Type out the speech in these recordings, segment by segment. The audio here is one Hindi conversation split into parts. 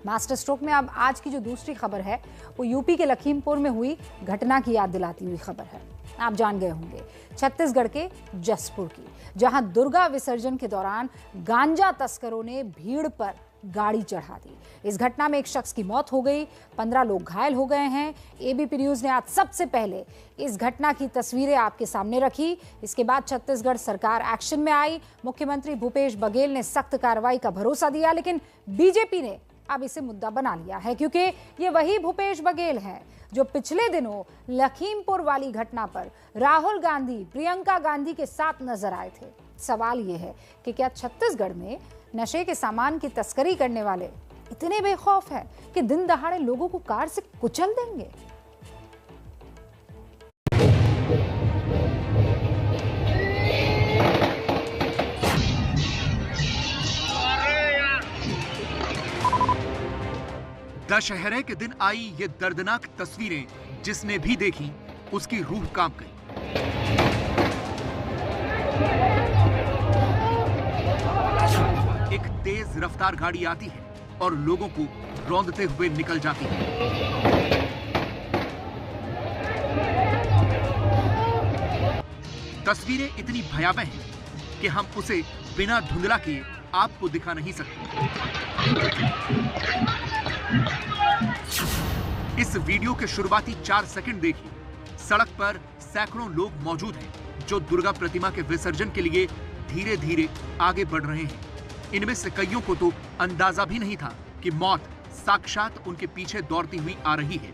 मास्टर स्ट्रोक में अब आज की जो दूसरी खबर है वो यूपी के लखीमपुर में हुई घटना की याद दिलाती हुई खबर है। आप जान गए होंगे छत्तीसगढ़ के जसपुर की, जहां दुर्गा विसर्जन के दौरान गांजा तस्करों ने भीड़ पर गाड़ी चढ़ा दी। इस घटना में एक शख्स की मौत हो गई, 15 लोग घायल हो गए हैं। एबीपी न्यूज ने आज सबसे पहले इस घटना की तस्वीरें आपके सामने रखी। इसके बाद छत्तीसगढ़ सरकार एक्शन में आई। मुख्यमंत्री भूपेश बघेल ने सख्त कार्रवाई का भरोसा दिया, लेकिन बीजेपी ने अब इसे मुद्दा बना लिया है, क्योंकि ये वही भूपेश बघेल हैं जो पिछले दिनों लखीमपुर वाली घटना पर राहुल गांधी, प्रियंका गांधी के साथ नजर आए थे। सवाल ये है कि क्या छत्तीसगढ़ में नशे के सामान की तस्करी करने वाले इतने बेखौफ हैं कि दिन दहाड़े लोगों को कार से कुचल देंगे? दशहरे के दिन आई ये दर्दनाक तस्वीरें जिसने भी देखी उसकी रूह कांप गई। एक तेज रफ्तार गाड़ी आती है और लोगों को रौंदते हुए निकल जाती है। तस्वीरें इतनी भयावह हैं कि हम उसे बिना धुंधला किए आपको दिखा नहीं सकते। इस वीडियो के शुरुआती 4 सेकंड देखिए। सड़क पर सैकड़ों लोग मौजूद हैं जो दुर्गा प्रतिमा के विसर्जन के लिए धीरे धीरे आगे बढ़ रहे हैं। इनमें से कईयों को तो अंदाजा भी नहीं था कि मौत साक्षात उनके पीछे दौड़ती हुई आ रही है।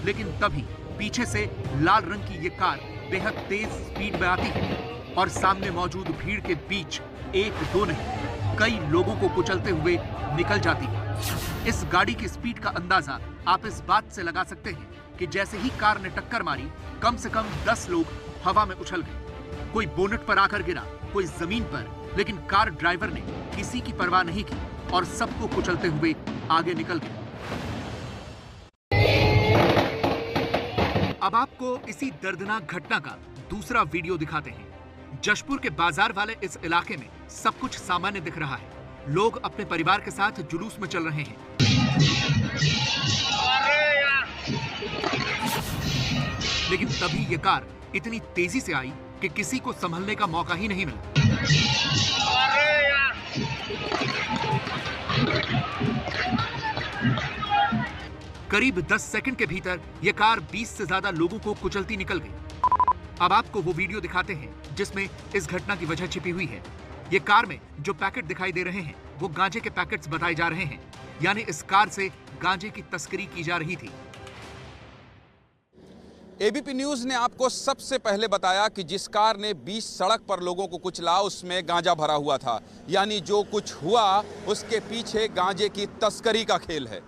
लेकिन तभी पीछे से लाल रंग की ये कार बेहद तेज स्पीड में आती है और सामने मौजूद भीड़ के बीच एक दो नहीं कई लोगों को कुचलते हुए निकल जाती है। इस गाड़ी की स्पीड का अंदाजा आप इस बात से लगा सकते हैं कि जैसे ही कार ने टक्कर मारी, कम से कम 10 लोग हवा में उछल गए। कोई बोनट पर आकर गिरा, कोई जमीन पर, लेकिन कार ड्राइवर ने किसी की परवाह नहीं की और सबको कुचलते हुए आगे निकल गए। अब आपको इसी दर्दनाक घटना का दूसरा वीडियो दिखाते हैं। जशपुर के बाजार वाले इस इलाके में सब कुछ सामान्य दिख रहा है। लोग अपने परिवार के साथ जुलूस में चल रहे हैं, लेकिन तभी ये कार इतनी तेजी से आई कि किसी को संभलने का मौका ही नहीं मिला। करीब 10 सेकंड के भीतर यह कार 20 से ज्यादा लोगों को कुचलती निकल गई। अब आपको वो वीडियो दिखाते हैं जिसमें इस घटना की वजह छिपी हुई है। ये कार में जो पैकेट दिखाई दे रहे हैं वो गांजे के पैकेट्स बताए जा रहे हैं, यानी इस कार से गांजे की तस्करी की जा रही थी। एबीपी न्यूज ने आपको सबसे पहले बताया कि जिस कार ने बीच सड़क पर लोगों को कुचला उसमें गांजा भरा हुआ था, यानी जो कुछ हुआ उसके पीछे गांजे की तस्करी का खेल है।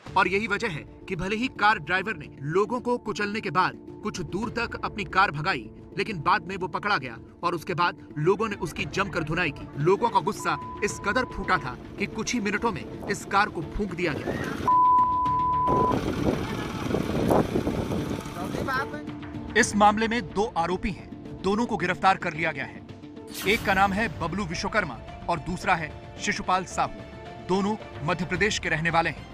और यही वजह है कि भले ही कार ड्राइवर ने लोगों को कुचलने के बाद कुछ दूर तक अपनी कार भगाई, लेकिन बाद में वो पकड़ा गया और उसके बाद लोगों ने उसकी जमकर धुनाई की। लोगों का गुस्सा इस कदर फूटा था कि कुछ ही मिनटों में इस कार को फूंक दिया गया। इस मामले में 2 आरोपी हैं, दोनों को गिरफ्तार कर लिया गया है। एक का नाम है बबलू विश्वकर्मा और दूसरा है शिशुपाल साहू। दोनों मध्य प्रदेश के रहने वाले हैं।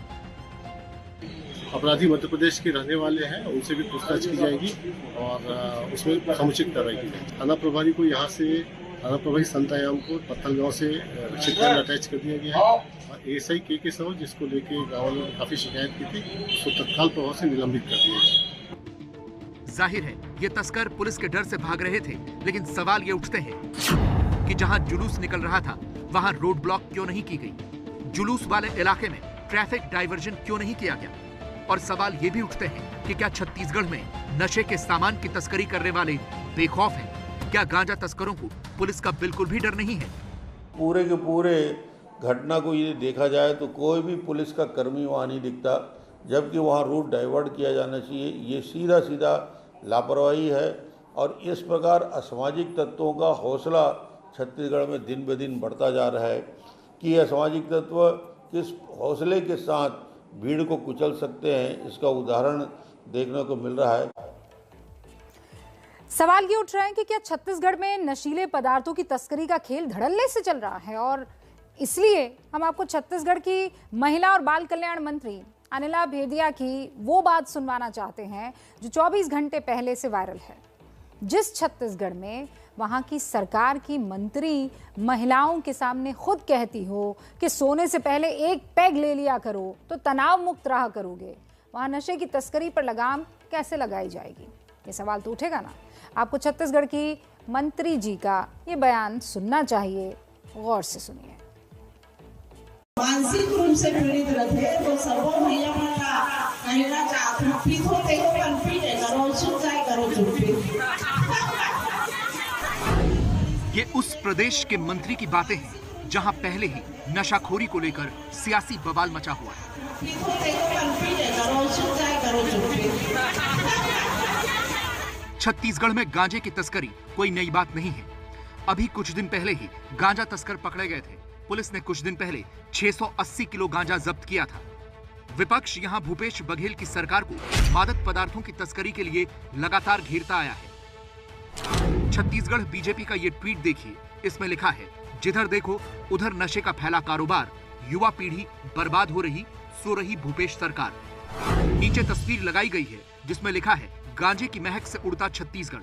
अपराधी मध्य प्रदेश के रहने वाले हैं, उनसे भी पूछताछ की जाएगी और उसमें समुचित कार्रवाई की जाएगी। थाना प्रभारी को यहाँ से थाना प्रभारी संतायाम को पत्थल गाँव से क्षेत्र में अटैच कर दिया गया है और एएसआई के साहू, जिसको लेके गाँव में काफी शिकायत की थी, उसको तत्काल प्रभाव से निलंबित कर दिया गया। जाहिर है ये तस्कर पुलिस के डर से भाग रहे थे, लेकिन सवाल ये उठते हैं कि जहां जुलूस निकल रहा था वहां रोड ब्लॉक क्यों नहीं की गई? जुलूस वाले इलाके में ट्रैफिक डाइवर्जन क्यों नहीं किया गया? और सवाल ये भी उठते हैं कि क्या छत्तीसगढ़ में नशे के सामान की तस्करी करने वाले बेखौफ हैं? क्या गांजा तस्करों को पुलिस का बिल्कुल भी डर नहीं है? पूरे के पूरे घटना को यदि देखा जाए तो कोई भी पुलिस का कर्मी वहाँ नहीं दिखता, जबकि वहाँ रूट डाइवर्ट किया जाना चाहिए। ये सीधा सीधा लापरवाही है और इस प्रकार असामाजिक तत्वों का हौसला छत्तीसगढ़ में दिन ब दिन बढ़ता जा रहा है कि असामाजिक तत्व किस हौसले के साथ भीड़ को कुचल सकते हैं, इसका उदाहरण देखने को मिल रहा है। सवाल ये उठ रहा है कि क्या छत्तीसगढ़ में नशीले पदार्थों की तस्करी का खेल धड़ल्ले से चल रहा है, और इसलिए हम आपको छत्तीसगढ़ की महिला और बाल कल्याण मंत्री अनिला भेदिया की वो बात सुनवाना चाहते हैं जो 24 घंटे पहले से वायरल है। जिस छत्तीसगढ़ में वहां की सरकार की मंत्री महिलाओं के सामने खुद कहती हो कि सोने से पहले एक पैग ले लिया करो तो तनाव मुक्त रहा करोगे, वहां नशे की तस्करी पर लगाम कैसे लगाई जाएगी? ये सवाल तो उठेगा ना। आपको छत्तीसगढ़ की मंत्री जी का ये बयान सुनना चाहिए, गौर से सुनिए। मानसिक रूप से पीड़ित रहते तो सर्वो भैया कहीं ना पीठ होते हो कन्फ्यूज है करो सुन जाए करो चुप्पी। ये उस प्रदेश के मंत्री की बातें हैं जहां पहले ही नशाखोरी को लेकर सियासी बवाल मचा हुआ है। पीठ होते हो कन्फ्यूज है करो सुन जाए करो चुप्पी। छत्तीसगढ़ में गांजे की तस्करी कोई नई बात नहीं है। अभी कुछ दिन पहले ही गांजा तस्कर पकड़े गए थे। पुलिस ने कुछ दिन पहले 680 किलो गांजा जब्त किया था। विपक्ष यहां भूपेश बघेल की सरकार को मादक पदार्थों की तस्करी के लिए लगातार घेरता आया है। छत्तीसगढ़ बीजेपी का ये ट्वीट देखिए। इसमें लिखा है, जिधर देखो उधर नशे का फैला कारोबार, युवा पीढ़ी बर्बाद हो रही, सो रही भूपेश सरकार। नीचे तस्वीर लगाई गई है जिसमें लिखा है, गांजे की महक से उड़ता छत्तीसगढ़।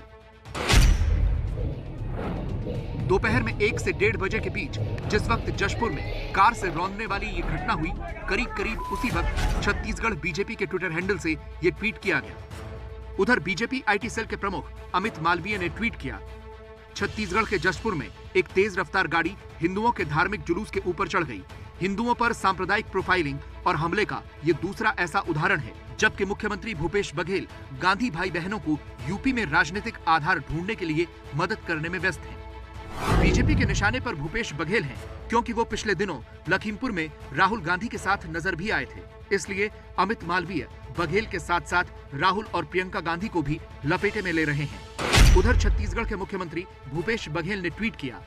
दोपहर में 1 से 1:30 बजे के बीच जिस वक्त जशपुर में कार से रौंदने वाली ये घटना हुई, करीब करीब उसी वक्त छत्तीसगढ़ बीजेपी के ट्विटर हैंडल से ये ट्वीट किया गया। उधर बीजेपी आईटी सेल के प्रमुख अमित मालवीय ने ट्वीट किया, छत्तीसगढ़ के जशपुर में एक तेज रफ्तार गाड़ी हिंदुओं के धार्मिक जुलूस के ऊपर चढ़ गई। हिंदुओं पर सांप्रदायिक प्रोफाइलिंग और हमले का ये दूसरा ऐसा उदाहरण है जबकि मुख्यमंत्री भूपेश बघेल गांधी भाई बहनों को यूपी में राजनीतिक आधार ढूंढने के लिए मदद करने में व्यस्त हैं। बीजेपी के निशाने पर भूपेश बघेल हैं क्योंकि वो पिछले दिनों लखीमपुर में राहुल गांधी के साथ नजर भी आए थे। इसलिए अमित मालवीय बघेल के साथ साथ राहुल और प्रियंका गांधी को भी लपेटे में ले रहे हैं। उधर छत्तीसगढ़ के मुख्यमंत्री भूपेश बघेल ने ट्वीट किया,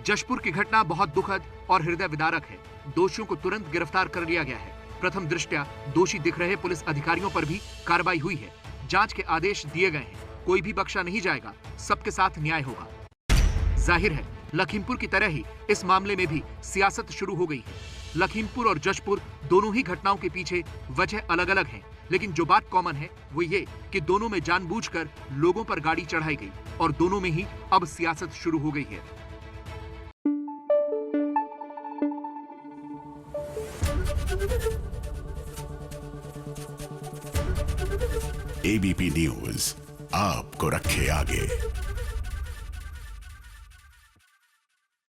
जशपुर की घटना बहुत दुखद और हृदय विदारक है। दोषियों को तुरंत गिरफ्तार कर लिया गया है। प्रथम दृष्टया दोषी दिख रहे पुलिस अधिकारियों पर भी कार्रवाई हुई है। जांच के आदेश दिए गए हैं। कोई भी बख्शा नहीं जाएगा। सबके साथ न्याय होगा। जाहिर है लखीमपुर की तरह ही इस मामले में भी सियासत शुरू हो गई है। लखीमपुर और जशपुर दोनों ही घटनाओं के पीछे वजह अलग अलग है, लेकिन जो बात कॉमन है वो ये कि दोनों में जानबूझकर लोगों पर गाड़ी चढ़ाई गई और दोनों में ही अब सियासत शुरू हो गई है। एबीपी न्यूज आपको रखे आगे।